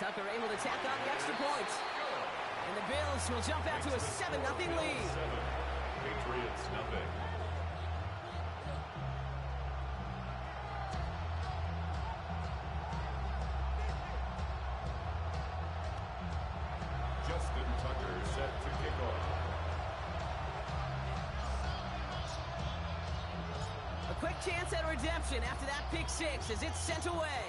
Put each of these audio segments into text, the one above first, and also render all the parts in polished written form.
Tucker able to tack on the extra point. And the Bills will jump out to a 7-0 lead. Patriots nothing. Justin Tucker set to kick off. A quick chance at redemption after that pick six as it's sent away.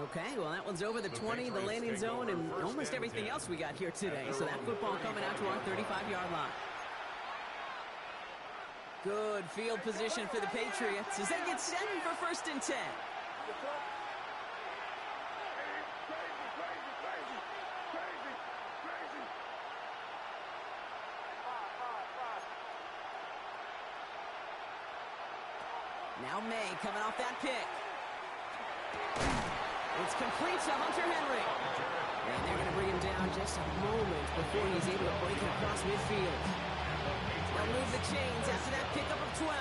Okay, well, that one's over the 20, the landing zone, and almost everything else we got here today. So that football coming out to our 35-yard line. Good field position for the Patriots as they get set for 1st and 10. Now May coming off that pick. It's complete to Hunter Henry. And they're going to bring him down just a moment before he's able to break it across midfield. They'll move the chains after that pickup of 12.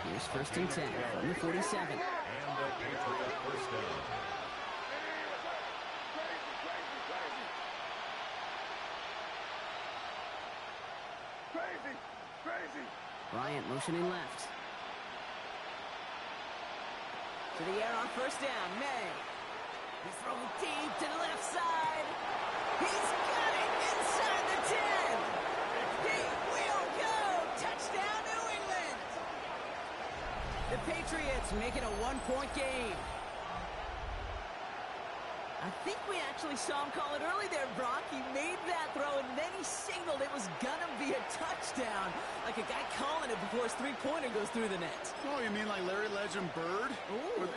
Here's 1st and 10 from the 47. And the Patriot first down. Bryant motioning left. To the air on 1st down, May. He's throwing deep to the left side. He's got it inside the 10. He will go. Touchdown, New England. The Patriots making a 1-point game. I think we actually saw him call it early there, Brock. He made that throw, and then he signaled it was going to be a touchdown. Like a guy calling it before his three-pointer goes through the net. Oh, you mean like Larry Legend Bird?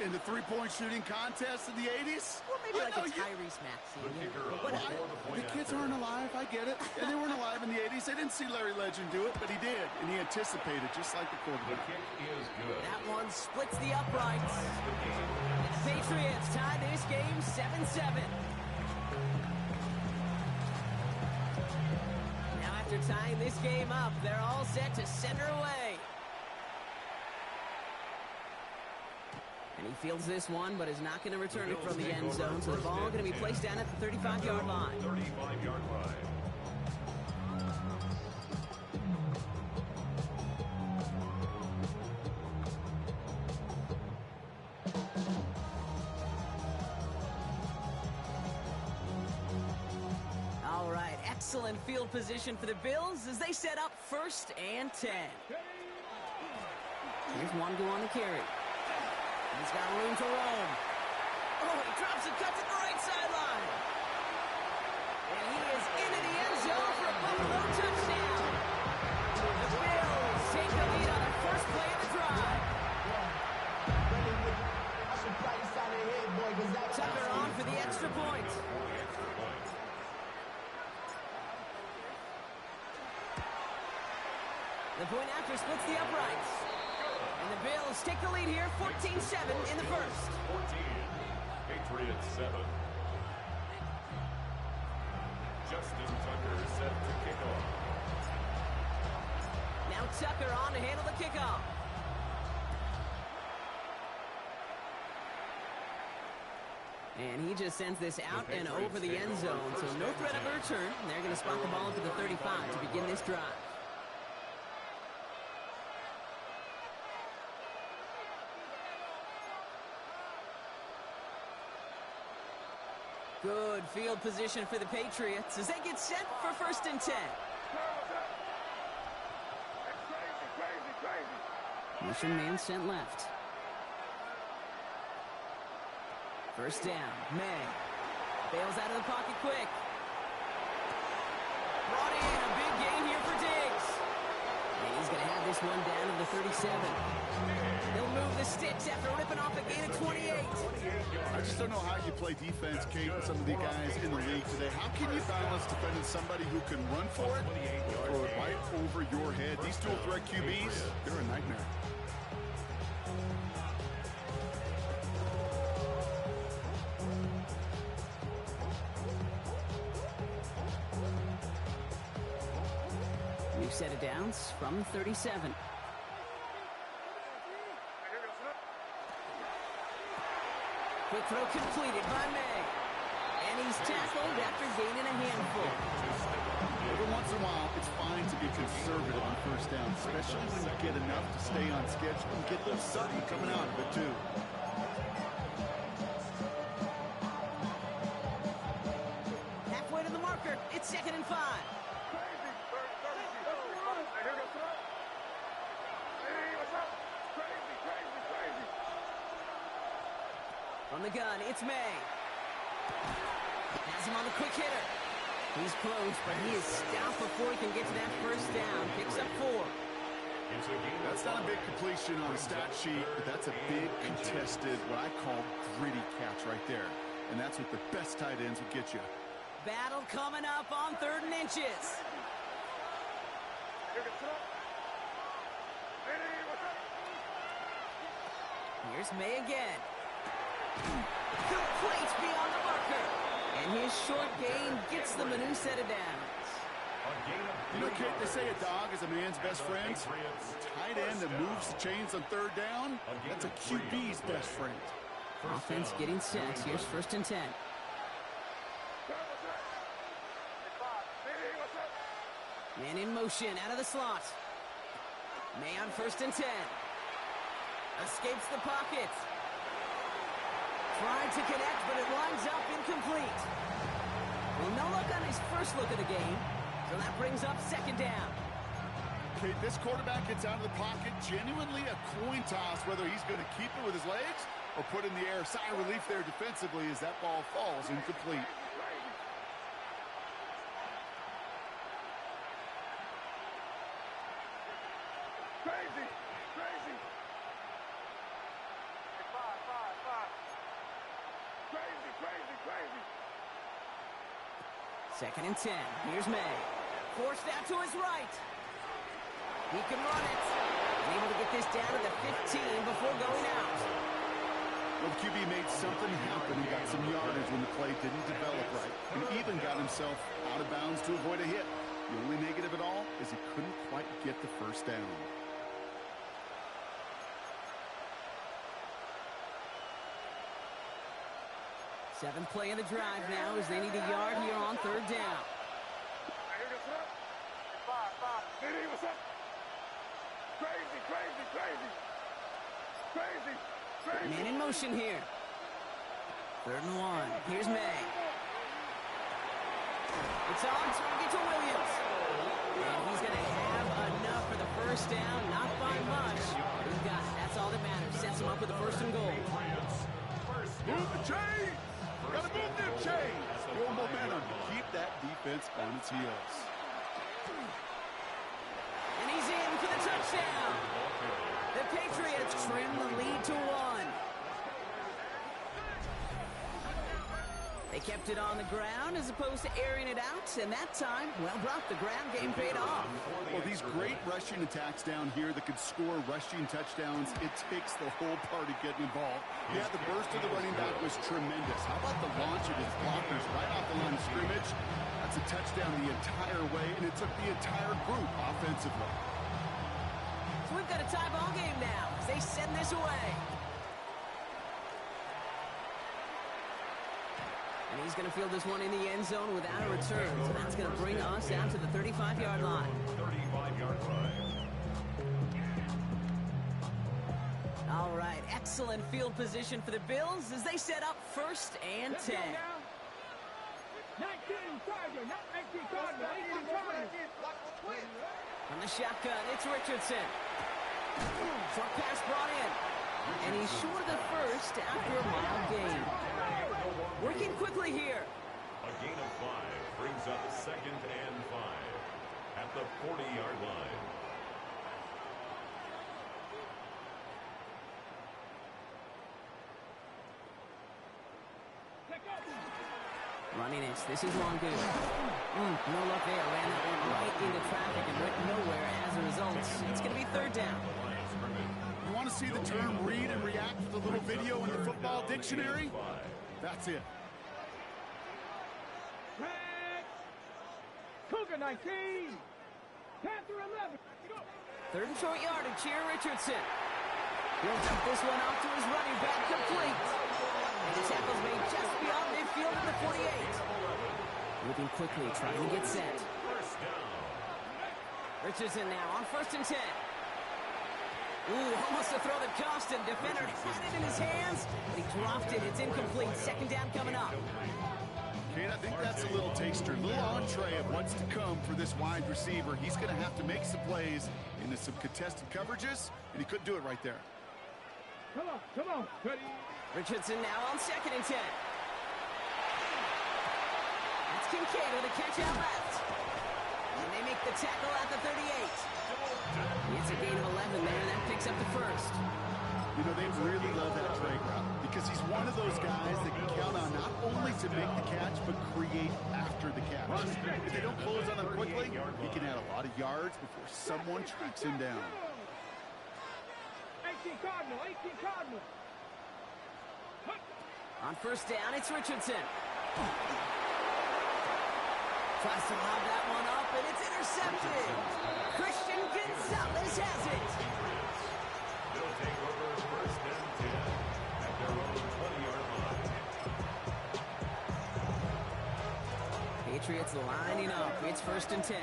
In the three-point shooting contest in the 80s? Well, maybe like a Tyrese Maxey. The kids aren't alive, I get it. And they weren't alive in the 80s. They didn't see Larry Legend do it, but he did. And he anticipated, just like the quarterback. The kick is good. That one splits the uprights. The Patriots tie this game 7-7. Now after tying this game up, they're all set to send her away. And he fields this one, but is not going to return it from the end zone. So the ball going to be placed down at the 35-yard line. 35-yard line. All right, excellent field position for the Bills as they set up 1st and 10. Here's one go on the carry. He's got room to roam. Oh, he drops and cuts at the right sideline. And he is into the end zone for a Buffalo touchdown. The Bills take the lead on the first play of the drive. Tucker on for the extra point. The point after splits the uprights. And the Bills take the lead here, 14-7 in the first. 14, Patriots 7. Justin Tucker set to kick off. Now Tucker on to handle the kickoff. And he just sends this out and over the end zone, so no threat of a return. They're going to spot the ball into the 35 to begin this drive. Good field position for the Patriots as they get set for 1st and 10. Mission man sent left. 1st down, May. Bails out of the pocket quick. Brought in a big gain here for Diggs. And he's going to have this one down to the 37. They'll move the sticks after ripping off a gain of 28. I just don't know how you play defense, Kate, with some of the guys in the league today. How can you balance defending somebody who can run for it or throw it right over your head? These dual threat QBs, they're a nightmare. New set of downs from 37. Quick throw completed by May. And he's tackled after gaining a handful. Every once in a while, it's fine to be conservative on first down, especially when you get enough to stay on schedule and get a little something coming out of it, too. Halfway to the marker. It's 2nd and 5. From the gun, it's May. Has him on the quick hitter. He's close, but he is stopped before he can get to that first down. Picks up 4. That's not a big completion on a stat sheet, but that's a big contested, what I call gritty catch right there. And that's what the best tight ends will get you. Battle coming up on 3rd and inches. Here's May again. Complete beyond the marker. And his short gain gets them a new set of downs. You know, Kate, they say a dog is a man's best friend. Tight end that moves the chains on 3rd down, that's a QB's best friend. Offense getting set. Here's 1st and 10. Man in motion out of the slot. May on 1st and 10. Escapes the pocket. Tried to connect, but it winds up incomplete. Well, no luck on his first look of the game, so that brings up 2nd down. Okay, this quarterback gets out of the pocket, genuinely a coin toss, whether he's going to keep it with his legs or put in the air. Sigh of relief there defensively as that ball falls incomplete. Crazy! Crazy! Crazy, crazy, crazy! 2nd and 10. Here's May. Forced out to his right. He can run it. And able to get this down to the 15 before going out. Well, the QB made something happen. He got some yardage when the play didn't develop right. And even got himself out of bounds to avoid a hit. The only negative at all is he couldn't quite get the first down. Seventh play of the drive now as they need a yard here on 3rd down. Crazy, crazy, crazy! Crazy, crazy! Man in motion here. 3rd and 1. Here's May. It's on target to Williams. And he's going to have enough for the first down. Not by much. He's got it. That's all that matters. Sets him up with the 1st and goal. Move the chain! Gotta move them chains! More momentum to keep that defense on its heels. And he's in for the touchdown. The Patriots trim the lead to 1. They kept it on the ground as opposed to airing it out, and that time, well, Brock, the ground game paid off. Well, these great rushing attacks down here that could score rushing touchdowns, it takes the whole party getting involved. Yeah, the burst of the running back was tremendous. How about the launch of his blockers right off the line of scrimmage? That's a touchdown the entire way, and it took the entire group offensively. So we've got a tie ball game now as they send this away. And he's going to field this one in the end zone without a return. So that's going to bring us down to the 35-yard line. 35-yard line. All right, excellent field position for the Bills as they set up 1st and 10. 19 Charger, not 19 Charger, 18 Charger. From the shotgun, it's Richardson. Short pass brought in. And he's short of the first after a mild gain. Working quickly here. A gain of 5 brings up 2nd and 5 at the 40-yard line. Running it. This is Longoon. No luck there. Ran that one right into traffic and went nowhere as a result. It's going to be 3rd down. You want to see the term read and react with a little video in the football dictionary? That's it. Cougar 19, Panther 11. 3rd and short yardage here, Richardson. He'll dump this one off to his running back, complete. And the tackle's made just beyond midfield at the 48. Moving quickly, trying to get set. Richardson now on 1st and 10. Ooh, almost a throw that cost him. Defender had it in his hands, but he dropped it. It's incomplete. 2nd down coming up. Kane, I think that's a little taster, a little entree of what's to come for this wide receiver. He's going to have to make some plays into some contested coverages, and he couldn't do it right there. Come on. Ready. Richardson now on 2nd and 10. That's Kincaid with a catch out left. And they make the tackle at the 38. It's a gain of 11 there, and that picks up the 1st. You know, they really love that drag route because he's one of those guys that can count on not only to make the catch, but create after the catch. If they don't close on him quickly, he can add a lot of yards before someone tracks him down. 18 Cardinal. On 1st down, it's Richardson. Tries to lob that one up, and it's intercepted. Christian Gonzalez has it. They'll take over 1st and 10 at their own 20-yard line. Patriots lining up. It's 1st and 10.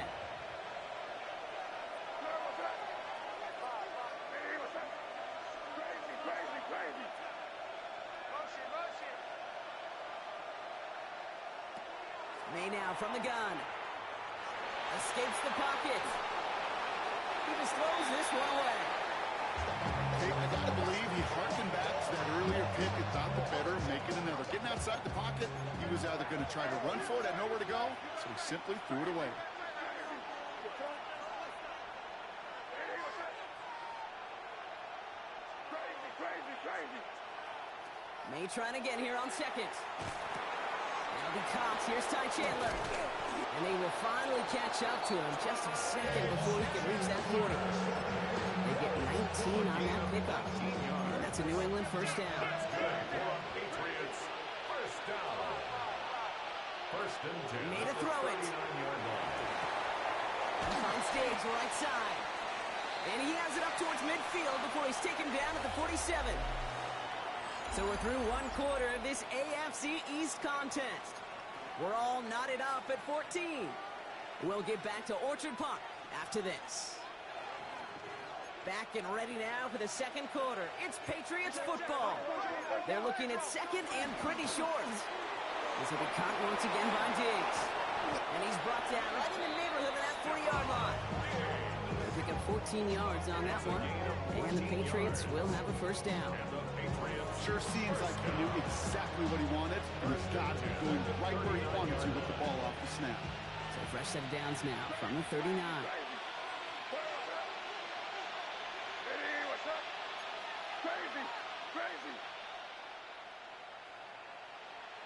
May now from the gun. Escapes the pocket. He just throws this one away. Hey, I gotta believe he harkened back to that earlier pick and thought the better of making another. Getting outside the pocket, he was either going to try to run for it, had nowhere to go, so he simply threw it away. May trying again here on 2nd. Now be Cox. Here's Ty Chandler. And they will finally catch up to him just a second before he can reach that 40. They get 19 on that pickup. And that's a New England 1st down. Patriots, 1st down. 1st and 10. Made a throw it. And finds Diggs right side. And he has it up towards midfield before he's taken down at the 47. So we're through one quarter of this AFC East contest. We're all knotted up at 14. We'll get back to Orchard Park after this. Back and ready now for the 2nd quarter. It's Patriots football. They're looking at 2nd and pretty short. This will be caught once again by Diggs. And he's brought down right in the neighborhood of that 40-yard line. They'll pick up 14 yards on that one. And the Patriots will have a 1st down. Sure seems like he knew exactly what he wanted, and he's got it going right where he wanted to with the ball off the snap. So fresh set of downs now from the 39.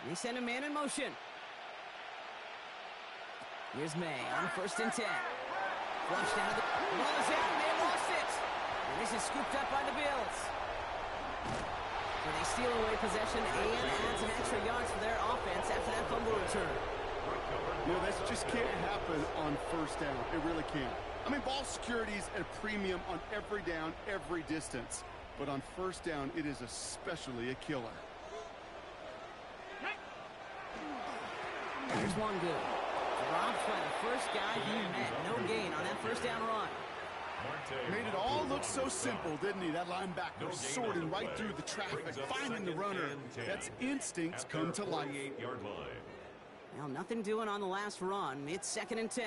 They send a man in motion. Here's May on 1st and 10. Flushed out of the ball is out, and they lost it. And this is scooped up by the Bills. So they steal away possession and add some extra yards for their offense after that fumble return. You know, this just can't happen on 1st down. It really can't. I mean, ball security's at a premium on every down, every distance. But on 1st down, it is especially a killer. Here's one good. Dropped by the first guy he met. No gain on that 1st down run. Made it all look so simple, didn't he? That linebacker sorting right through the traffic, finding the runner. That's instincts come to life. Well, nothing doing on the last run. It's 2nd and 10.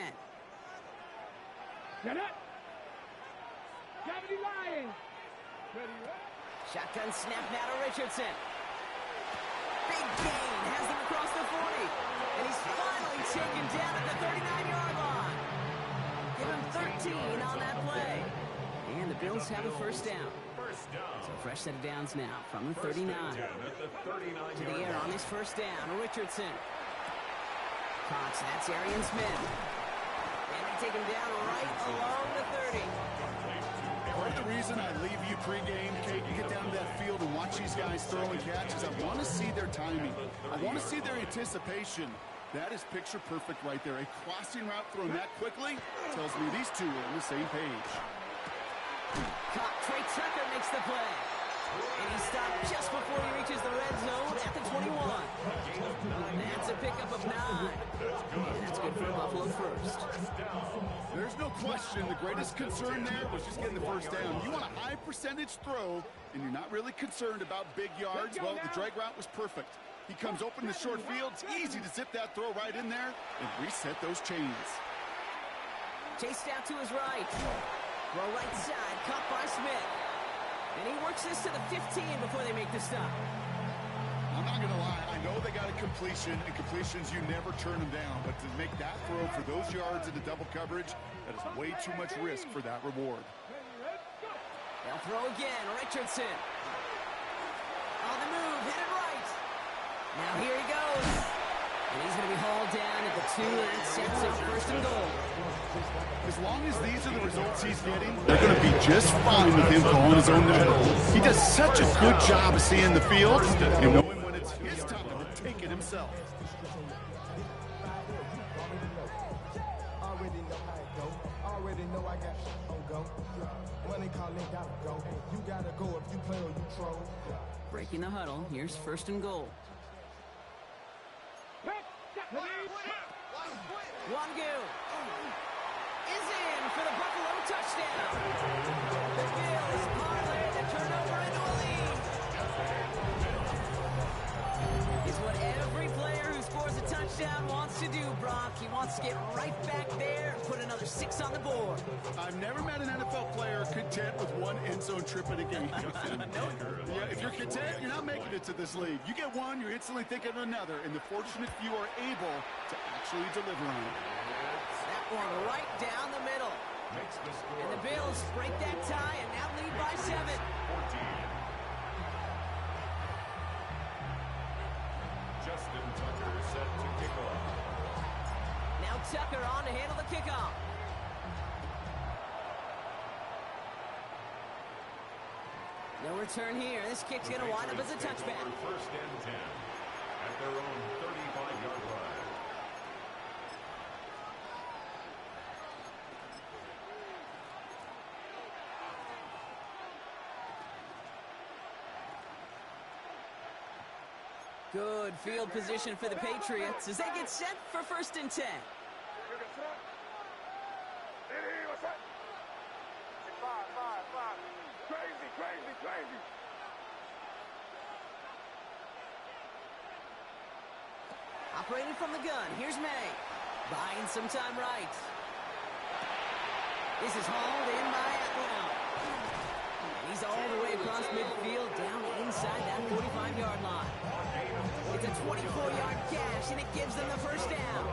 Get it. Gravity Lions. Shotgun snap now to Richardson. Big gain has them across the 40. And he's finally taken down at the 39-yard line. Give him 13 on that play. And the Bills have a 1st down. So fresh set of downs now from the 39. To the air on his 1st down. Richardson. Cox, that's Arian Smith. And they take him down right along the 30. Part of the reason I leave you pregame, Kate, to get down to that field and watch these guys throw and catch is I want to see their timing. I want to see their anticipation. That is picture perfect right there. A crossing route thrown that quickly tells me these two are on the same page. Trey Tucker makes the play. And he stopped just before he reaches the red zone at the 21. That's a pickup of 9. And that's good for Buffalo first. There's no question the greatest concern there was just getting the first down. You want a high percentage throw, and you're not really concerned about big yards. Well, the drag route was perfect. He comes open in the short field. It's easy to zip that throw right in there and reset those chains. Chased out to his right. Throw right side, caught by Smith. And he works this to the 15 before they make the stop. I'm not going to lie. I know they got a completion, and completions, you never turn them down. But to make that throw for those yards into double coverage, that is way too much risk for that reward. They'll throw again. Richardson. On the move, headed right. Now here he goes. And he's going to be hauled down at the 2, and that sets up first and goal. As long as these are the results he's getting, they're going to be just fine with him calling his own number. He does such a good job of seeing the field and knowing when it's his time to take it himself. Already know how it go. Already know I got shit on go. When they call it, gotta go. You gotta go if you play or you troll. Breaking the huddle. Here's first and goal. Wangu is in for the Buffalo touchdown. The Bills parlay the turnover into a lead. It's what every player who scores a touchdown wants to do, Brock. He wants to get right back there and put another 6 on the board. I've never met an NFL player content with one end zone trip in a game. Yeah, if you're content, you're not making it to this league. You get one, you're instantly thinking of another, and the fortunate few are able to actually deliver on it. That one right down the middle. And the Bills break that tie and now lead by 7. 14. Justin Tucker set to kick off. Now Tucker on to handle the kickoff. No return here. This kick's going to wind up as a touchback. First and 10 at their own 35-yard line. Good field position for the Patriots as they get set for first and 10. Crazy. Operating from the gun. Here's May. Buying some time right. This is hauled in by Atwell. He's all the way across midfield down inside that 45-yard line. It's a 24-yard catch, and it gives them the first down.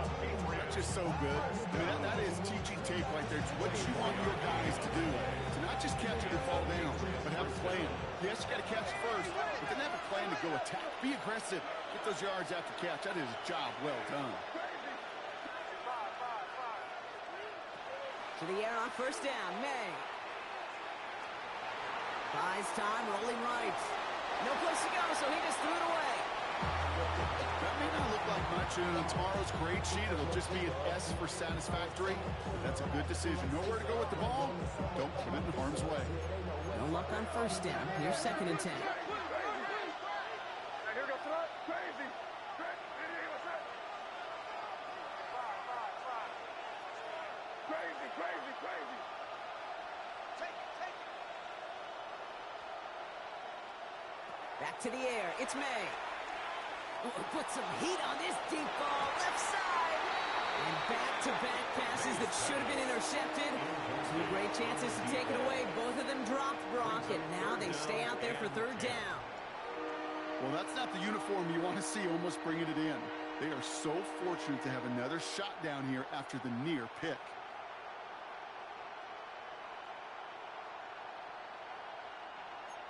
That's just so good. I mean, that is teaching tape right there. It's what you want your guys to do. To not just catch it and fall down, but have a plan. Yes, you got to catch it first, but then have a plan to go attack. Be aggressive. Get those yards after catch. That is a job well done. To the air on first down, May. Buys time, rolling right. No place to go, so he just threw it away. That may not look like much on tomorrow's grade sheet. It'll just be an S for satisfactory. That's a good decision. Nowhere to go with the ball. Don't put it in harm's way. No luck on first down. Here's second and 10. Crazy. Back to the air. It's May. Oh, put some heat on this deep ball. Left side. And back-to-back passes that should have been intercepted. 2 great chances to take it away. Both of them dropped, Brock, and now they stay out there for third down. Well, that's not the uniform you want to see almost bringing it in. They are so fortunate to have another shot down here after the near pick.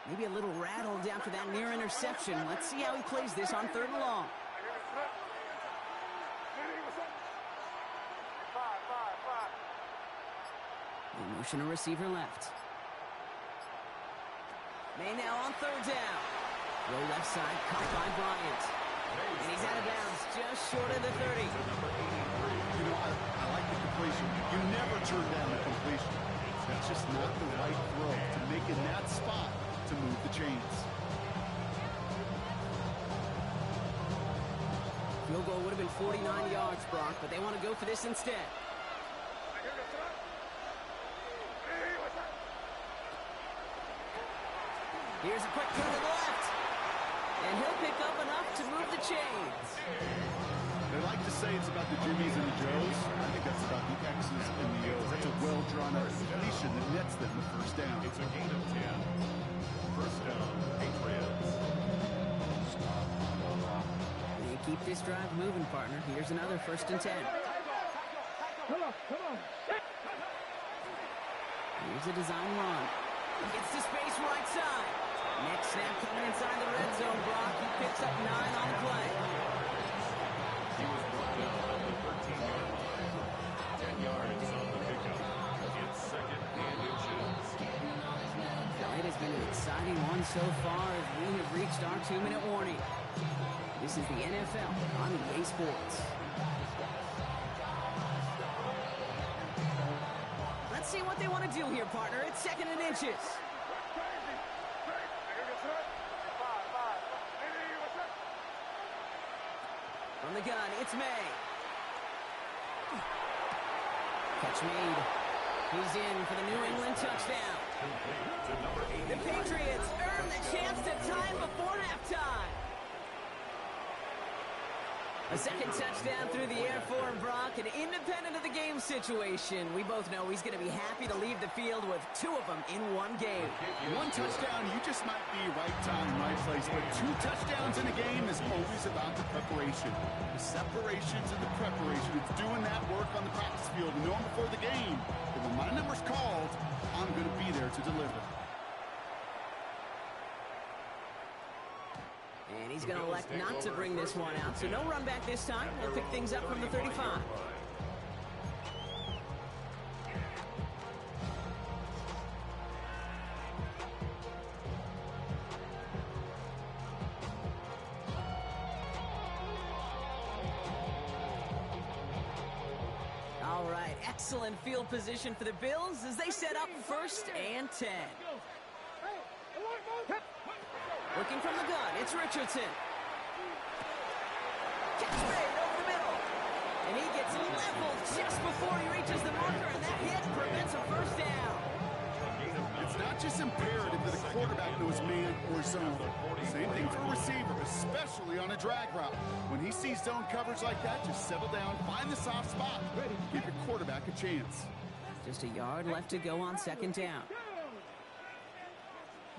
Maybe a little rattled after that near interception. Let's see how he plays this on third and long. They motion a receiver left. May now on third down. Throw left side, caught by Bryant. And he's out of bounds, just short of the 30. You know, I like the completion. You never turn down a completion. That's just not the right throw to make in that spot to move the chains. Field goal would have been 49 yards, Brock, but they want to go for this instead. Here's a quick turn to the left. And he'll pick up enough to move the chains. They like to say it's about the Jimmies and the Joes. I think that's about the X's and the O's. That's a well-drawn-out completion that nets them the first down. It's a gain of 10. First down, Patriots. They keep this drive moving, partner. Here's another 1st and 10. Come on. Here's a design run. Gets to space right side. Next snap coming inside the red zone, Brock. He picks up 9 on the play. He was brought down at the 13-yard line. 10 yards on the pickup. It's 2nd and inches. It has been an exciting one so far as we have reached our 2-minute warning. This is the NFL on EA Sports. Let's see what they want to do here, partner. It's 2nd and inches. From the gun, it's May. Catch made. He's in for the New England touchdown. The Patriots earn the chance to tie it before halftime. A 2nd touchdown through the air for him, Brock, and independent of the game situation, we both know he's going to be happy to leave the field with 2 of them in one game. 1 touchdown, you just might be right time, right place, but 2 touchdowns in a game is always about the preparation. The separations and the preparation. It's doing that work on the practice field and knowing before the game that when my number's called, I'm going to be there to deliver. And he's going to elect not to bring this one out, so no run back this time. We'll pick things up from the 35. All right, excellent field position for the Bills as they set up 1st and 10. Looking from the gun, it's Richardson. Catch made over the middle. And he gets leveled just before he reaches the marker, and that hit prevents a 1st down. It's not just imperative that a quarterback knows man or zone. Same thing for a receiver, especially on a drag route. When he sees zone coverage like that, just settle down, find the soft spot. Give your quarterback a chance. Just a yard left to go on 2nd down.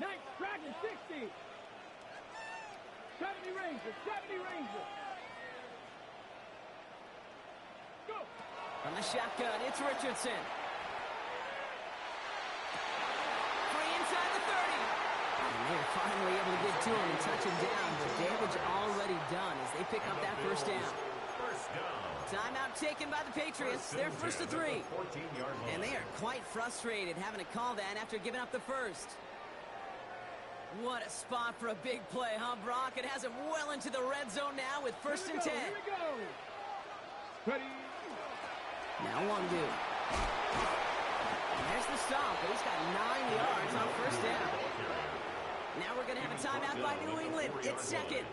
Nice Dragon 60. 70 Rangers. Go. From the shotgun, it's Richardson. Free inside the 30. And they're finally able to get to him and touch him down. The damage already done as they pick up that 1st down. Timeout taken by the Patriots. They're 1st to 3. And they are quite frustrated having to call that after giving up the 1st. What a spot for a big play, huh, Brock? It has him well into the red zone now with 1st and 10. Here we go. Ready. Now 1-2. There's the stop, but he's got 9 yards on 1st down. Now we're going to have a timeout by New England. It's 2nd.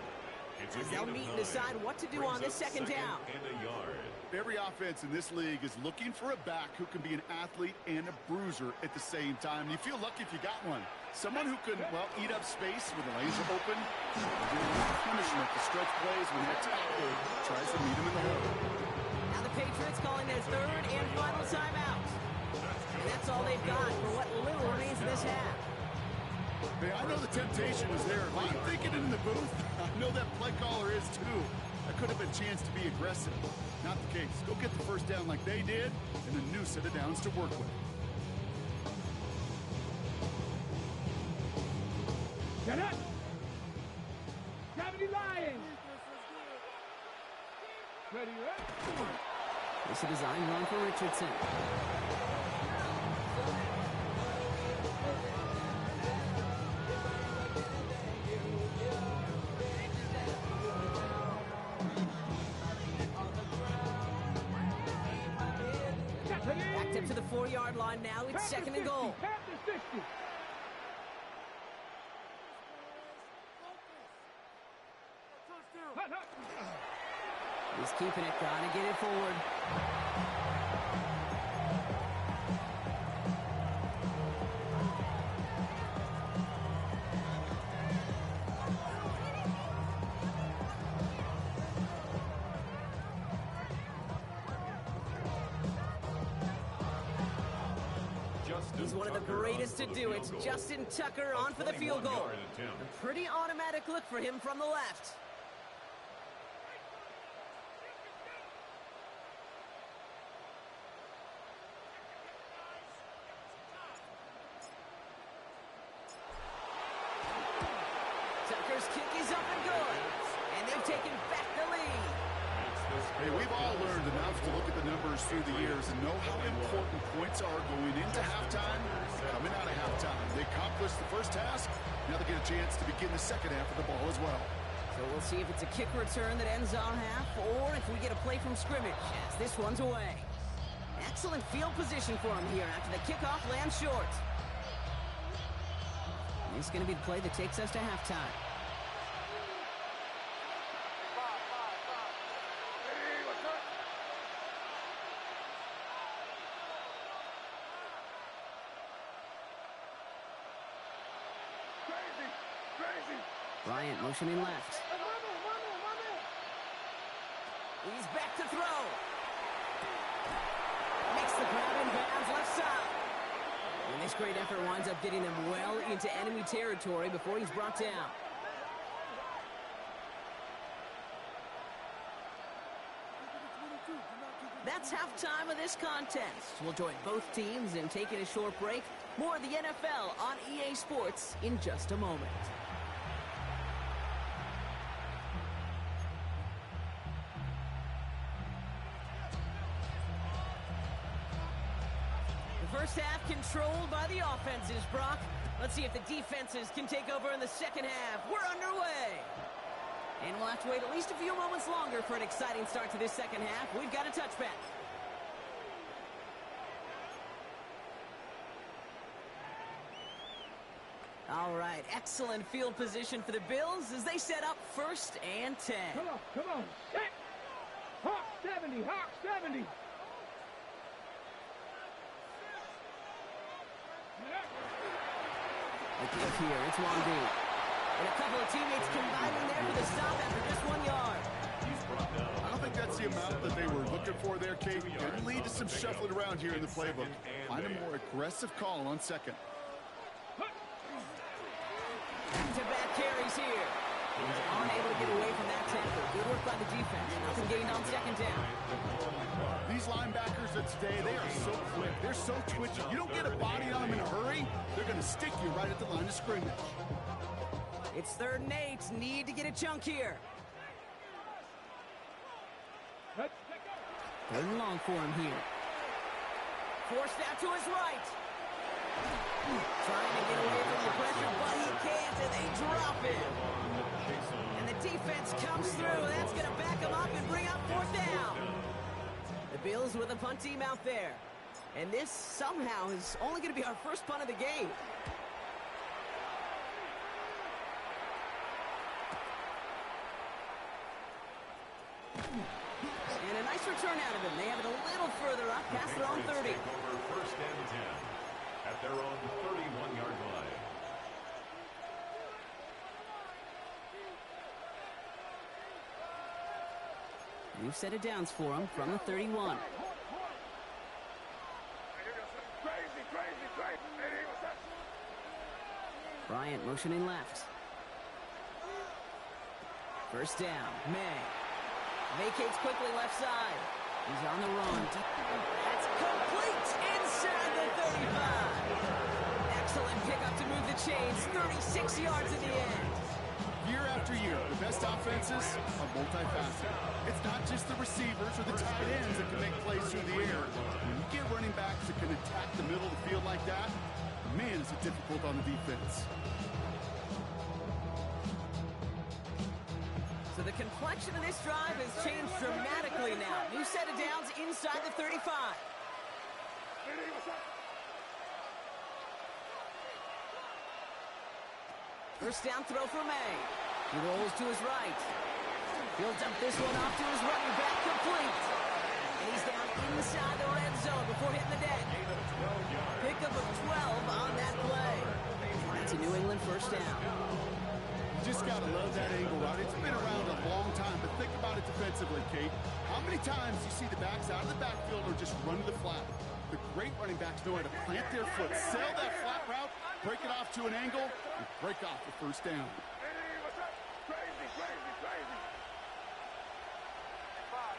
As they'll meet and decide what to do on this 2nd down. Every offense in this league is looking for a back who can be an athlete and a bruiser at the same time. You feel lucky if you got one. Someone who can, well, eat up space with the lanes are open. Punishment to stretch plays when that tackle tries to meet him in the hole. Now the Patriots calling their 3rd and final timeout. And that's all they've got for what little remains of this half. Hey, I know the temptation was there. If I'm thinking in the booth, I know that play caller is too. That could have been a chance to be aggressive. Not the case. Go get the 1st down like they did, and a new set of downs to work with. Get up. 70 Lions. Ready. It's a design run for Richardson. Backed up to the 4-yard line now. It's 2nd and goal. He's keeping it, trying to get it forward. He's one of the greatest to do it. Justin Tucker on for the field goal. A pretty automatic look for him from the left. Tucker's kick is up and good. And they've taken back the lead. Hey, we've all learned enough to look at the numbers through the years and know how important points are going into halftime, coming out of halftime. They accomplished the first task. Now they get a chance to begin the second half of the ball as well. So we'll see if it's a kick return that ends on half or if we get a play from scrimmage as this one's away. Excellent field position for him here after the kickoff lands short. This is going to be the play that takes us to halftime. Bryant motioning left. He's back to throw. Makes the grab in bounds left side. And this great effort winds up getting them well into enemy territory before he's brought down. That's halftime of this contest. We'll join both teams in taking a short break. More of the NFL on EA Sports in just a moment. First half controlled by the offenses, Brock. Let's see if the defenses can take over in the second half. We're underway. And we'll have to wait at least a few moments longer for an exciting start to this second half. We've got a touchback. All right, excellent field position for the Bills as they set up 1st and 10. Come on, set. Hawk 70, Hawk 70. The kick here, it's long deep. And a couple of teammates combining there for the stop after just 1 yard. I don't think that's the amount that they were looking for there, Kate. Could lead to some shuffling around here in the playbook. Find a more aggressive call on second. Back-to-back carries here. He's unable to get away from that tackle. Good work by the defense. Nothing gained on second down. These linebackers of today, they are so quick. They're so twitchy. You don't get a body on them in a hurry, they're going to stick you right at the line of scrimmage. It's 3rd and 8. Need to get a chunk here. 3rd and long for him here. Forced out to his right. Trying to get away from the pressure, but he can't, and they drop him. And the defense comes through. That's going to back him up and bring up 4th down. The Bills with a punt team out there. And this somehow is only going to be our first punt of the game. And a nice return out of him. They have it a little further up past their own 30. Take over 1st and 10 at their own 31-yard line. New set of downs for him from the 31. Bryant motioning left. 1st down. May. Vacates quickly left side. He's on the run. That's complete inside the 35. Excellent pickup to move the chains. 36 yards in the end. Year after year, the best offenses are multifaceted. It's not just the receivers or the tight ends that can make plays through the air. When you get running backs that can attack the middle of the field like that, man, is it difficult on the defense. So the complexion of this drive has changed dramatically now. New set of downs inside the 35. First down throw for May. He rolls to his right. He'll dump this one off to his running back, complete. And he's down inside the red zone before hitting the deck. Pickup of 12 on that play. That's a New England first down. You just got to love that angle route. It's been around a long time, but think about it defensively, Kate. How many times you see the backs out of the backfield or just run to the flat? The great running backs know how to plant their foot, sail that flat route, break it off to an angle, and break off the first down. Hey, what's up? Crazy, crazy, crazy. Five.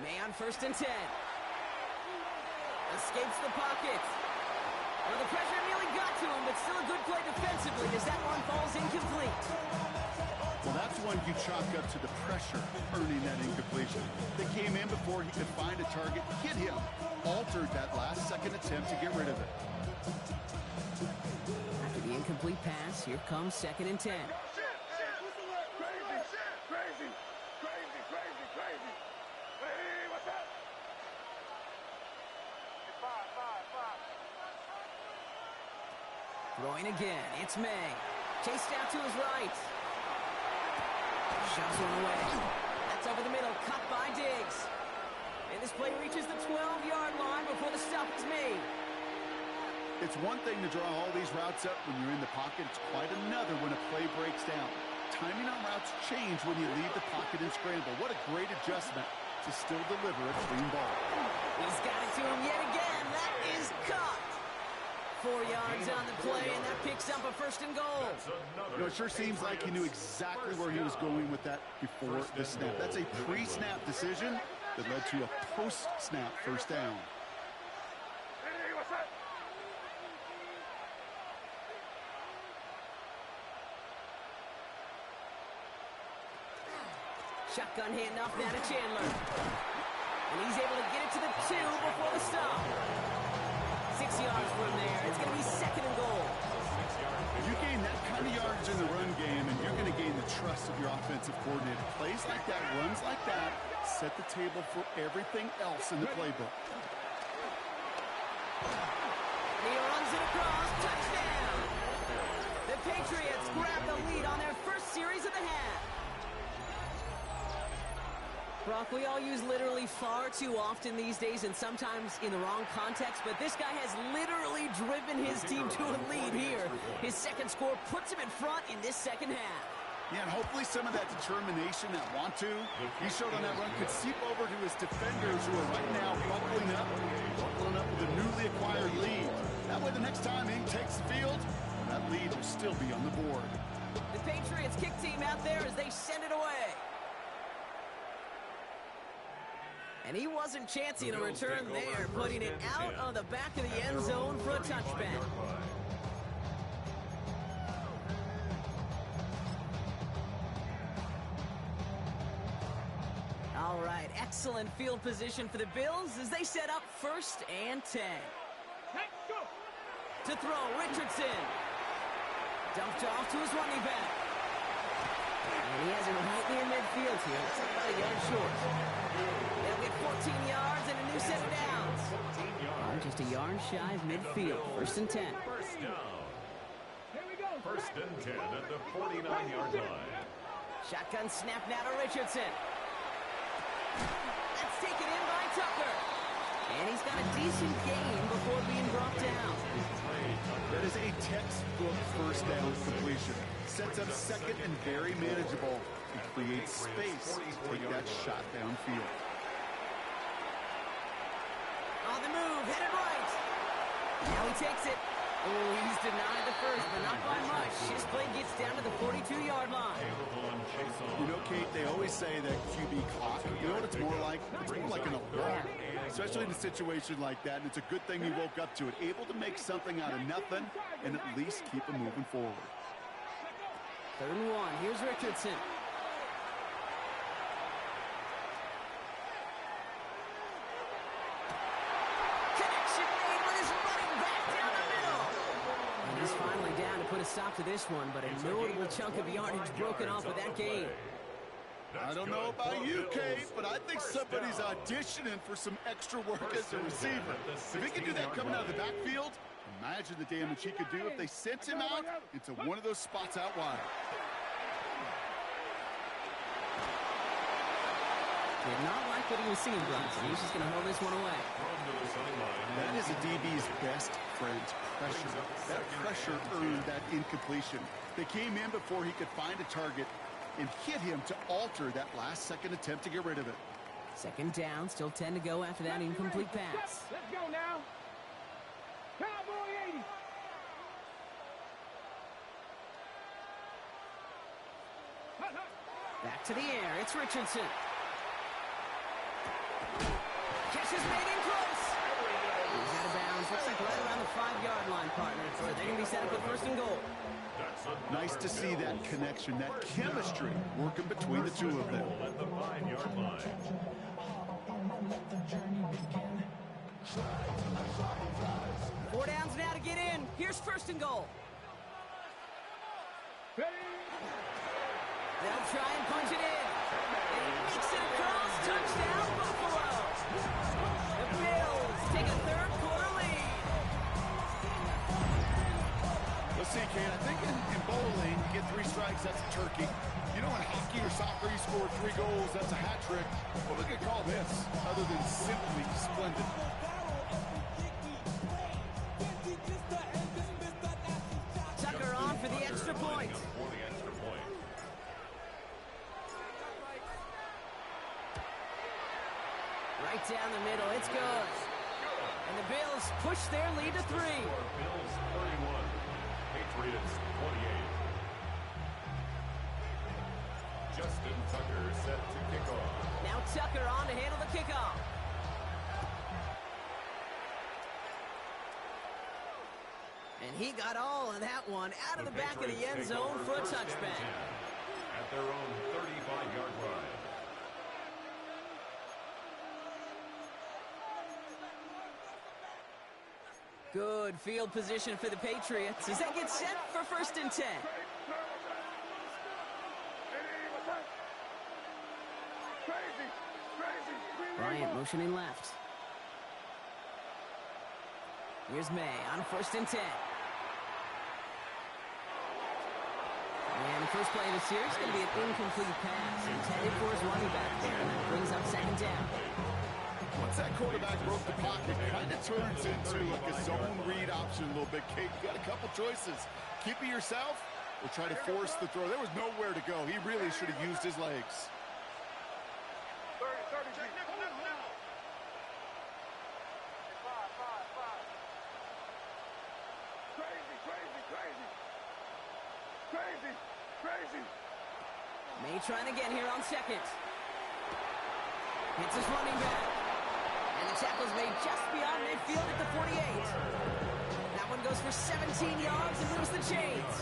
May on 1st and 10. Escapes the pocket. Well, the pressure nearly got to him, but still a good play defensively as that one falls incomplete. Well, that's one you chalk up to the pressure earning that incompletion. They came in before he could find a target, hit him, altered that last-second attempt to get rid of it. After the incomplete pass, here comes 2nd and 10. Crazy. Hey, what's up? Five. Throwing again, it's May. Chased out to his right. Shoves one away. That's over the middle, cut by Diggs. And this play reaches the 12-yard line before the stop is made. It's one thing to draw all these routes up when you're in the pocket. It's quite another when a play breaks down. Timing on routes change when you leave the pocket and scramble. What a great adjustment to still deliver a clean ball. He's got it to him yet again. That is caught. 4 yards on the play, and that picks up a 1st and goal. You know, it sure seems like he knew exactly where he was going with that before the snap. That's a pre-snap decision that led to a post-snap first down. Hey, what's up? Shotgun handoff now to Chandler. And he's able to get it to the 2 before the stop. 6 yards from there. It's going to be 2nd and goal. You gain that kind of yards in the run game, and you're going to gain the trust of your offensive coordinator. Plays like that, runs like that, set the table for everything else in the playbook. He runs it across. Touchdown. The Patriots grab the lead on their first series of the half. Brock, we all use literally far too often these days and sometimes in the wrong context, but this guy has literally driven his team to a lead here. His second score puts him in front in this second half. Yeah, and hopefully some of that determination, that want to, he showed on that run could seep over to his defenders who are right now buckling up with a newly acquired lead. That way the next time he takes the field, that lead will still be on the board. The Patriots kick team out there as they send it away. And he wasn't chancing a return there, putting it out on the back of the end zone for a touchback. All right, excellent field position for the Bills as they set up 1st and 10. To throw, Richardson. Dumped off to his running back. And he has it right near midfield here. Looks like about a yard short. They'll get 14 yards and a new set of downs. Just a yard shy of midfield. 1st and 10. First down. 1st and 10 at the 49-yard line. Shotgun snap now to Richardson. That's taken in by Tucker. And he's got a decent gain before being brought down. That is a textbook first down completion. Sets up 2nd and very manageable. It creates space to take that shot downfield. On the move, headed right. Now he takes it. Oh, he's denied the first, but not by much. His play gets down to the 42-yard line. You know, Kate, they always say that QB clock. You know what it's more like? It's more like an alarm, especially in a situation like that. And it's a good thing he woke up to it. Able to make something out of nothing and at least keep him moving forward. 3rd and 1. Here's Richardson. Connection made with his running back down the middle. And he's finally down to put a stop to this one, but a notable chunk of yardage broken off with that gain. I don't know about you, Kate, but I think somebody's auditioning for some extra work as a receiver. If he can do that coming out of the backfield, imagine the damage he could do if they sent him out into one of those spots out wide. Did not like what he was seeing, Bronson. He's just going to hold this one away. That is a DB's best friend, pressure. That pressure earned that incompletion. They came in before he could find a target and hit him to alter that last-second attempt to get rid of it. Second down, still 10 to go after that incomplete pass. Let's go now. Cowboy 80. Back to the air. It's Richardson. Catch is made in close. He's out of bounds. Looks like right around the 5-yard line, partner. So they're going to be set up with first and goal. Nice to see that connection, that chemistry working between the two of them. At the 5-yard line. 4 downs now to get in. Here's first and goal. They'll try and punch it in. And he makes it across. Touchdown, Buffalo. The Bills take a third-quarter lead. Let's see, Kane, I think in bowling, you get 3 strikes, that's a turkey. You know, in hockey or soccer, you score 3 goals, that's a hat trick. Well, look at call this, other than simply splendid. Tucker on for the extra point. Right down the middle, it's good. And the Bills push their lead to 3. Bills 31, Patriots 28. Justin Tucker set to kick off. Now Tucker on to handle the kickoff. And he got all of that one out of the back of the end zone for a touchback. At their own 35-yard line. Good field position for the Patriots as they get set for first and 10. Bryant motioning left. Here's May on first and 10. And the first play of the series is going to be an incomplete pass intended for his running back there. And that brings up second down. Once that quarterback broke the pocket, kind of turns into like a zone read option a little bit, Kate. You got a couple choices. Keep it yourself or try to force the throw. There was nowhere to go. He really should have used his legs. 30. Crazy. May trying again here on second. Hits his running back. And the tackle's made just beyond midfield at the 48. That one goes for 17 yards and moves the chains.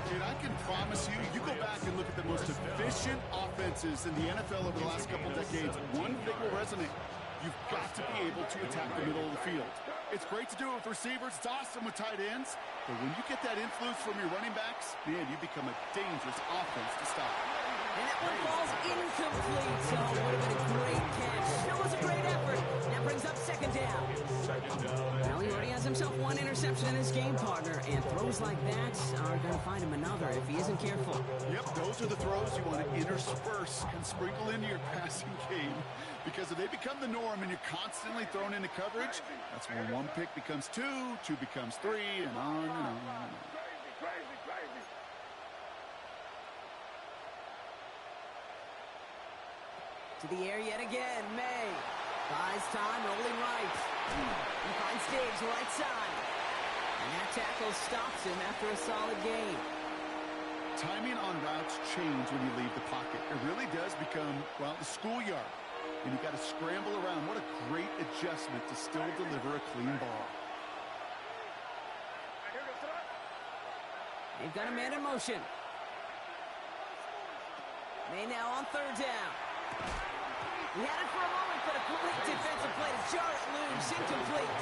Dude, I can promise you, you go back and look at the most efficient offenses in the NFL over the last couple decades, one thing will resonate. You've got to be able to attack the middle of the field. It's great to do it with receivers. It's awesome with tight ends. But when you get that influence from your running backs, man, you become a dangerous offense to stop. And that one falls incomplete. So it would have been a great catch. That was a great effort. That brings up second down. Well, he already has himself one interception in his game, partner. And throws like that are going to find him another if he isn't careful. Yep, those are the throws you want to intersperse and sprinkle into your passing game. Because if they become the norm and you're constantly thrown into coverage, that's when one pick becomes 2, 2 becomes 3, and on and on and on. Crazy. To the air yet again, May. Buys time, rolling right. He finds Diggs right side. And that tackle stops him after a solid gain. Timing on routes change when you leave the pocket. It really does become, well, the schoolyard. And you got to scramble around. What a great adjustment to still deliver a clean ball. They've got a man in motion. May now on third down. He had it for a moment, but a great defensive play to jar it loose, incomplete.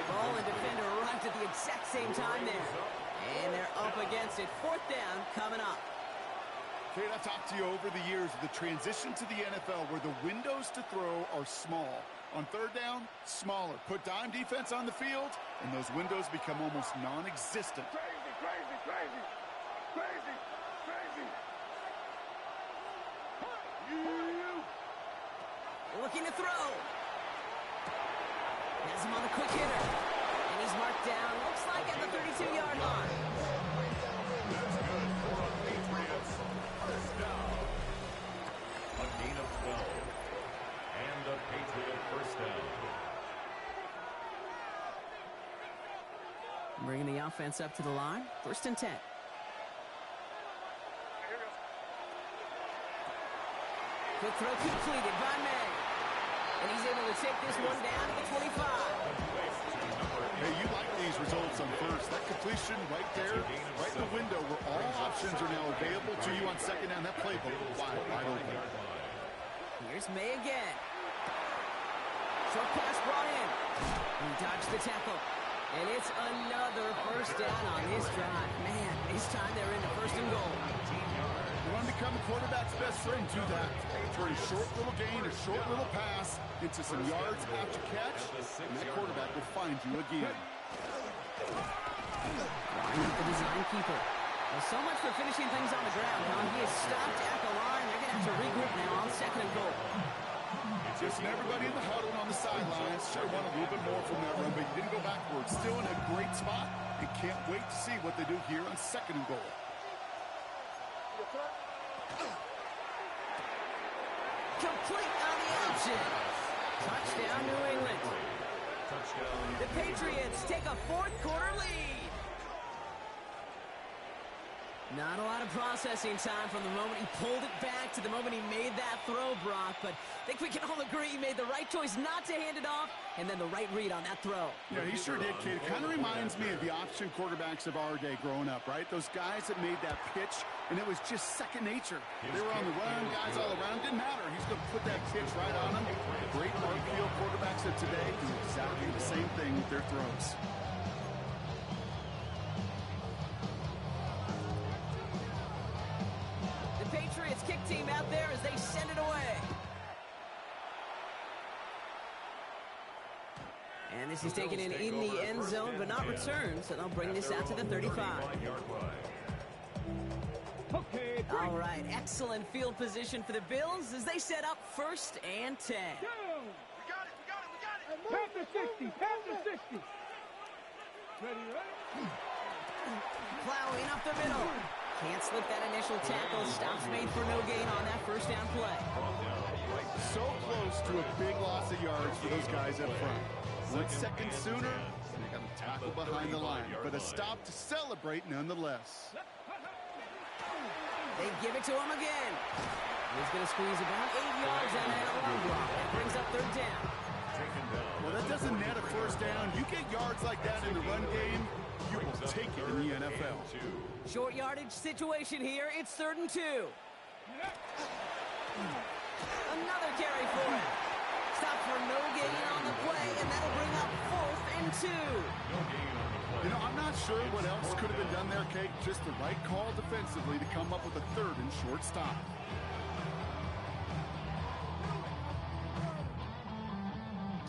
Ball and defender arrived at the exact same time there. And they're up against it. Fourth down coming up. Kate, I've talked to you over the years of the transition to the NFL where the windows to throw are small. On third down, smaller. Put dime defense on the field, and those windows become almost non-existent. Crazy, crazy, crazy. Crazy, crazy. Looking to throw. Has him on a quick hitter. And he's marked down, looks like at the 32-yard line. That's good for a Patriots first down. A gain of 12. And a Patriot first down. Bringing the offense up to the line. 1st and 10. Quick throw completed by May. And he's able to take this one down to the 25. Hey, you like these results on first. That completion right there, right in the window where all options are now available to you on second down. That playbook wide open. Here's May again. Short pass brought in. He dodged the tackle. And it's another first down on this drive. Man, this time they're into 1st and goal. You want to become a quarterback's best friend, do that. Turn a short little gain, a short little pass into some yards after catch, and that quarterback will find you again. Line up the design keeper. Well, so much for finishing things on the ground, huh? He is stopped at the line. They're going to have to regroup now on 2nd and goal. Just everybody in the huddle on the sidelines. Sure want a little bit more from that run, but you didn't go backwards. Still in a great spot, and can't wait to see what they do here on 2nd and goal. Complete on the option. Touchdown, New England. Touchdown. The Patriots take a 4th quarter lead. Not a lot of processing time from the moment he pulled it back to the moment he made that throw, Brock. But I think we can all agree he made the right choice not to hand it off, and then the right read on that throw. Yeah, he sure did, kid. It kind of reminds me of the option quarterbacks of our day growing up, right? Those guys that made that pitch, and it was just second nature. They were on the run, guys all around. Didn't matter. He's going to put that pitch right on them. Great on-field quarterbacks of today do exactly the same thing with their throws. The Patriots kick team out there as they send it away. And this is taken in the end zone, but not returned, so they'll bring this out to the 35. Okay, All right, excellent field position for the Bills as they set up 1st and 10. We got it. Past the 60. Ready? Plowing up the middle. Can't slip that initial tackle. Stops made for no gain on that 1st down play. So close to a big loss of yards for those guys up front. 1 second sooner, they got a tackle behind the line, but a stop to celebrate nonetheless. They give it to him again. He's going to squeeze about 8 yards on that alarm block. That brings up 3rd down. Well, that doesn't net a 1st down. You get yards like that in the run game, you will take it in the NFL. Short yardage situation here. It's 3rd and 2. Another carry for it. Stop for no gain on the play, and that'll bring up 4th and 2. You know, I'm not sure what else could have been done there, Kate. Just the right call defensively to come up with a 3rd and short stop.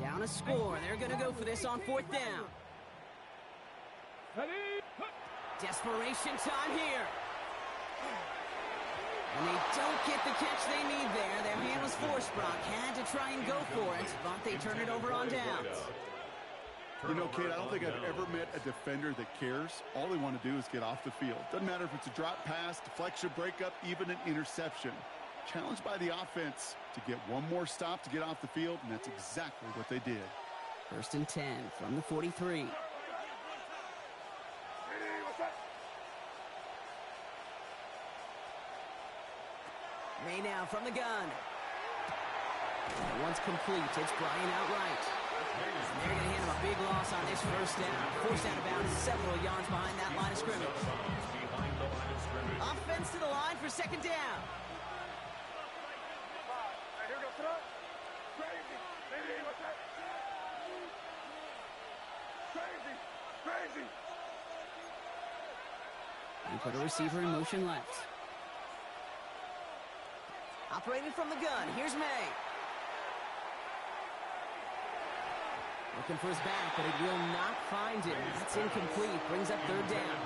Down a score. They're going to go for this on 4th down. Ready? Desperation time here. And they don't get the catch they need there. Their hand was forced, Brock. Had to try and go for it, but they turn it over on downs. You know, Kate, I don't think I've ever met a defender that cares. All they want to do is get off the field. Doesn't matter if it's a drop pass, deflection, breakup, even an interception. Challenged by the offense to get one more stop to get off the field, and that's exactly what they did. 1st and 10 from the 43. May now from the gun. And once complete, it's Brian outright. And they're going to hand him a big loss on this 1st down. Forced out of bounds several yards behind that line of scrimmage. Offense to the line for 2nd down. Crazy. And put a receiver in motion left. Operating from the gun, here's May. Looking for his back, but it will not find him. That's incomplete. Brings up third down.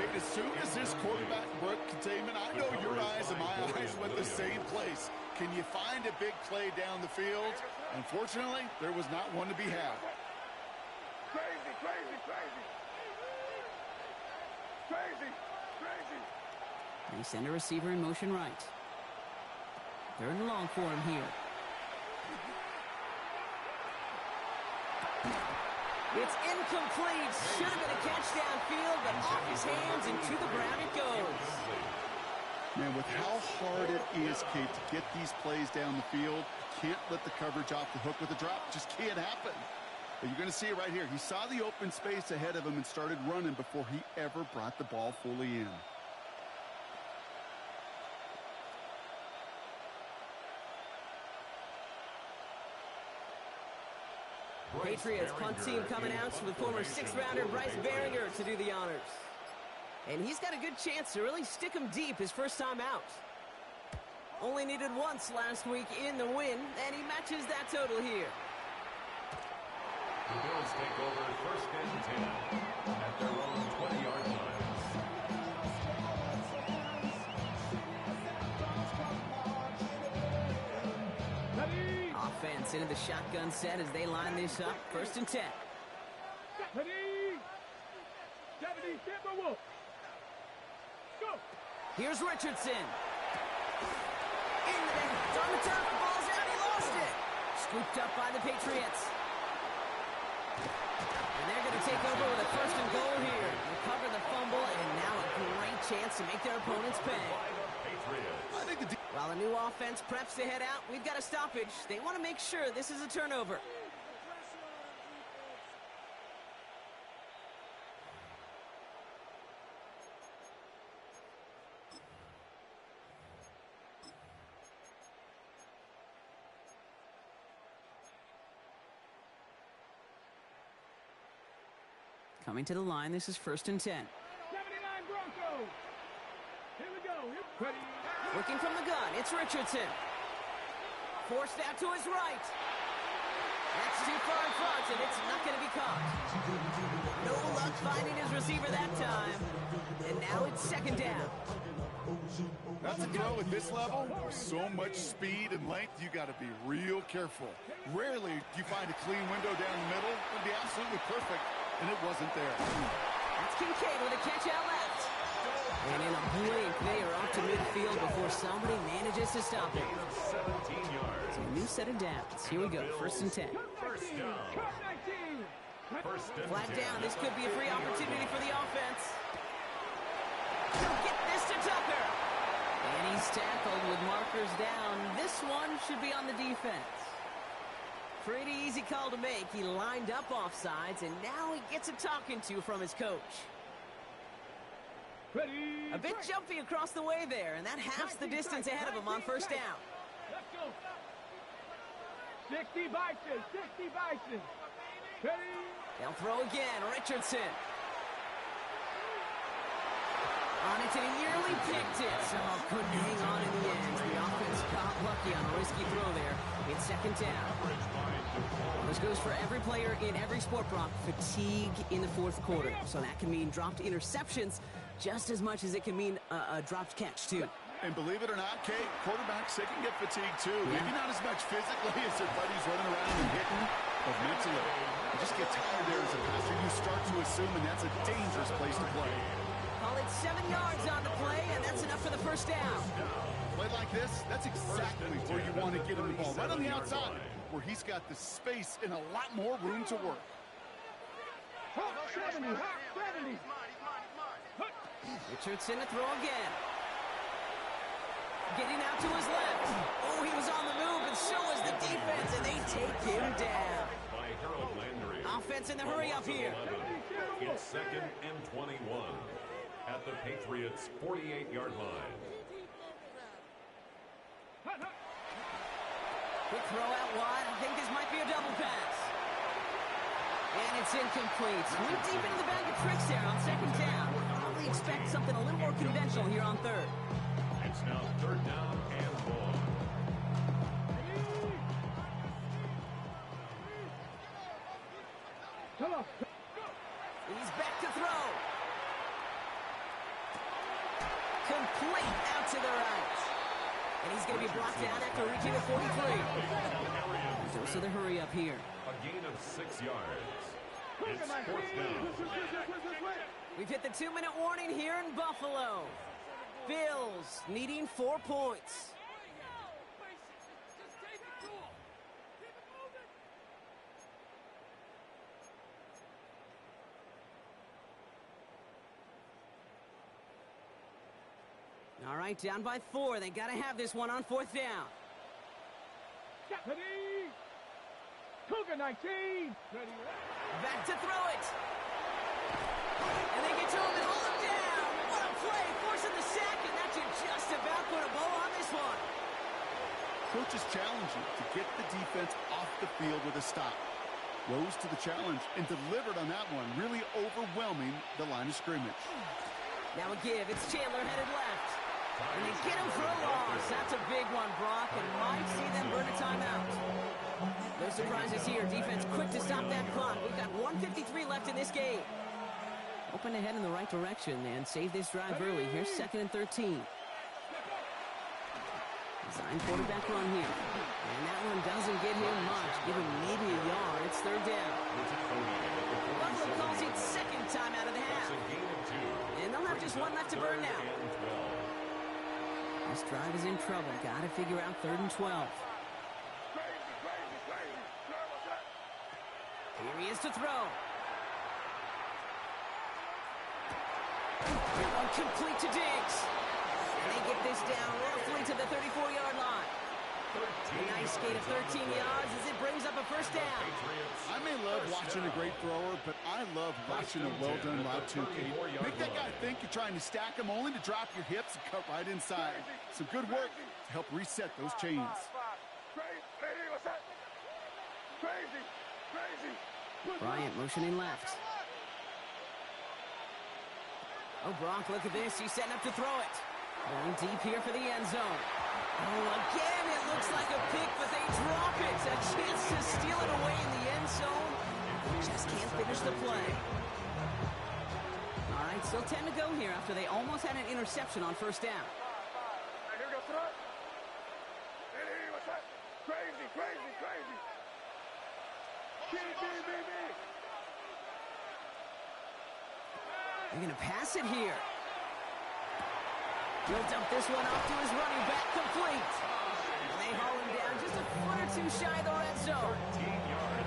Kate, as soon as this quarterback broke containment, I know your eyes and my eyes went the same place. Can you find a big play down the field? Unfortunately, there was not one to be had. Crazy, crazy, crazy. Crazy, crazy. They send a receiver in motion right. Third and long for him here. It's incomplete. Should have been a catch downfield, but off his hands and to the ground it goes. Man, with how hard it is, Kate, to get these plays down the field, can't let the coverage off the hook with a drop. Just can't happen. But you're going to see it right here. He saw the open space ahead of him and started running before he ever brought the ball fully in. Patriots punt team coming out with former 6th-rounder Bryce Behringer to do the honors. And he's got a good chance to really stick him deep his first time out. Only needed once last week in the win, and he matches that total here. The Bills take over first and 10 at their own 20-yard line. Offense into the shotgun set as they line this up. First and 10. Here's Richardson. It's on the turf. The ball's out. He lost it. Scooped up by the Patriots. And they're going to take over with a first and goal here. Recover the fumble, and now a great chance to make their opponents pay. I think While the new offense preps to head out, we've got a stoppage. They want to make sure this is a turnover. Coming to the line, this is first and 10. 79 Broncos. Here we go. Ready. Looking from the gun, it's Richardson. Forced out to his right. That's too far in front, and it's not going to be caught. No luck finding his receiver that time. And now it's second down. That's a throw at this level. With so much speed and length, you got to be real careful. Rarely do you find a clean window down the middle. It would be absolutely perfect, and it wasn't there. That's Kincaid with a catch out left. And in a blink, they are off to midfield before somebody manages to stop it. 17 yards. So a new set of downs. Here we go, first and 10. First down. First and Flat 10. down, this could be a free opportunity for the offense. Get this to Tucker. And he's tackled with markers down. This one should be on the defense. Pretty easy call to make. He lined up offsides, and now he gets a talking to from his coach. Ready. A bit jumpy across the way there, and that halves the distance ahead of him on first down. Let's go. 60 Bison. 60 Bison. Ready. They'll throw again. Richardson. On it, and he nearly picked it. So couldn't hang on in the end. The offense got lucky on a risky throw there. It's second down. This goes for every player in every sport, Brock. Fatigue in the fourth quarter. So that can mean dropped interceptions just as much as it can mean a dropped catch, too. And believe it or not, Kate, quarterbacks, they can get fatigued, too. Yeah. Maybe not as much physically as their buddies running around and hitting, but mentally. You just get tired there as a passer. You start to assume, and that's a dangerous place to play. Call it 7 yards on the play, and that's enough for the first down. Play like this, that's exactly where you want to get him the ball. Right on the outside, where he's got the space and a lot more room to work. 70. 70. Richardson to throw again. Getting out to his left. Oh, he was on the move, and so was the defense, and they take him down. Offense in the hurry up here. It's second and 21 at the Patriots' 48-yard line. Quick throw out wide. I think this might be a double pass. And it's incomplete. Went deep into the bag of tricks there on second down. Probably expect something a little more conventional here on third. It's now 3rd down and long. Come on. He's back to throw. Complete out to the right. And he's going to be brought down after reaching the 43. Dose of the hurry up here. A gain of 6 yards. It's 4th down. We've hit the 2-minute warning here in Buffalo. Bills needing 4 points. All right, down by 4. They got to have this one on 4th down. Ready. Cougar 19. Ready. Back to throw it. And they get to him and hold him down. What a play, forcing the sack, and that should just about put a bow on this one. Coach is challenging to get the defense off the field with a stop. Rose to the challenge and delivered on that one, really overwhelming the line of scrimmage. Now a give. It's Chandler headed left. And they get him for a loss. That's a big one, Brock, and might see them burn a timeout. No surprises here. Defense quick to stop that clock. We've got 1:53 left in this game. Hoping to head in the right direction and save this drive early. Here's 2nd and 13. Design quarterback run here. And that one doesn't get him much. Give him maybe a yard. It's 3rd down. Buffalo calls it 2nd time out of the half. And they'll have just one left to burn now. This drive is in trouble. Got to figure out 3rd and 12. Here he is to throw. That one complete to Diggs. And they get this down roughly to the 34-yard line. A nice gain of 13 yards as it brings up a 1st down. I may love watching a great thrower, but I love watching a well-done route too, Kate. Make that guy think you're trying to stack him only to drop your hips and cut right inside. Some good work to help reset those chains. Bryant motioning left. Oh, Brock, look at this. He's setting up to throw it. Going deep here for the end zone. Oh, again, it looks like a pick, but they drop it. A chance to steal it away in the end zone. Just can't finish the play. All right, still 10 to go here after they almost had an interception on 1st down. They're going to pass it here. He'll dump this one off to his running back, complete. And they haul him down just a foot or 2 shy of the red zone.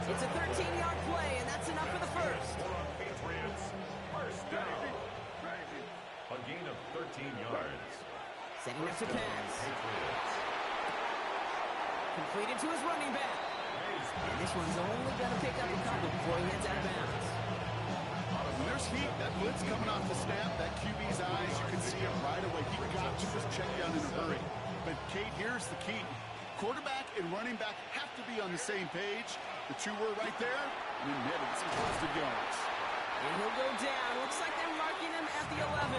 It's a 13-yard play, and that's enough for the 1st. First down. A gain of 13 yards. Setting up to pass. Completed to his running back. And this one's only going to pick up a couple before he heads out of bounds. When there's heat, that blitz coming off the snap, that QB's eyes, you can see it right away. He got to just check down in a hurry. But, Kate, here's the key. Quarterback and running back have to be on the same page. The 2 were right there, and then netted some positive yards. And he'll go down. Looks like they're marking him at the 11.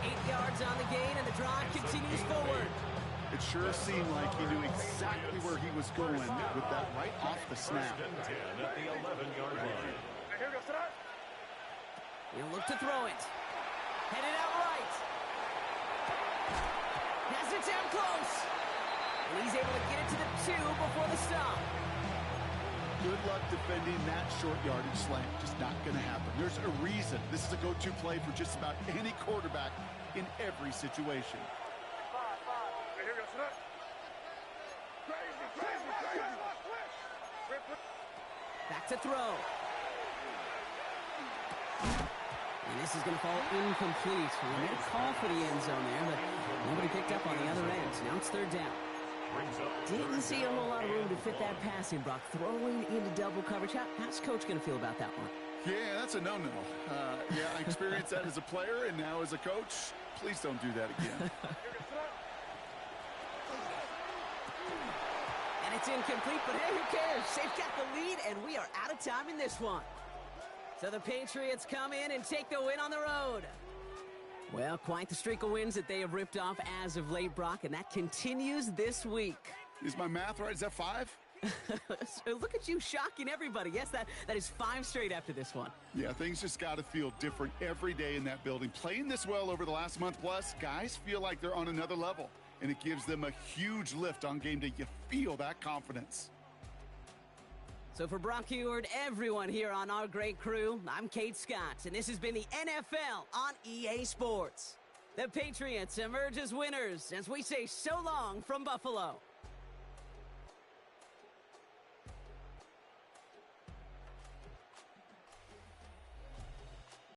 8 yards on the gain, and the drive continues forward. It sure seemed like he knew exactly where he was going with that right off the snap. First and 10 at the 11-yard line. He'll look to throw it. Headed out right. Has it down close. And he's able to get it to the 2 before the stop. Good luck defending that short yardage slant. Just not going to happen. There's a reason this is a go-to play for just about any quarterback in every situation. Back to throw. And this is going to fall incomplete. We made a call for the end zone there, but nobody picked up on the other end. So now it's 3rd down. Didn't see a whole lot of room to fit that pass in, Brock. Throwing into double coverage. How's Coach going to feel about that one? Yeah, that's a no-no. Yeah, I experienced that as a player and now as a coach. Please don't do that again. And it's incomplete, but hey, who cares? They've got the lead, and we are out of time in this one. So the Patriots come in and take the win on the road. Well, quite the streak of wins that they have ripped off as of late, Brock, and that continues this week. Is my math right? Is that 5? So look at you shocking everybody. Yes, that is 5 straight after this one. Yeah, things just got to feel different every day in that building. Playing this well over the last month plus, guys feel like they're on another level, and it gives them a huge lift on game day. You feel that confidence. So for Brock Heward, everyone here on our great crew, I'm Kate Scott, and this has been the NFL on EA Sports. The Patriots emerge as winners as we say so long from Buffalo.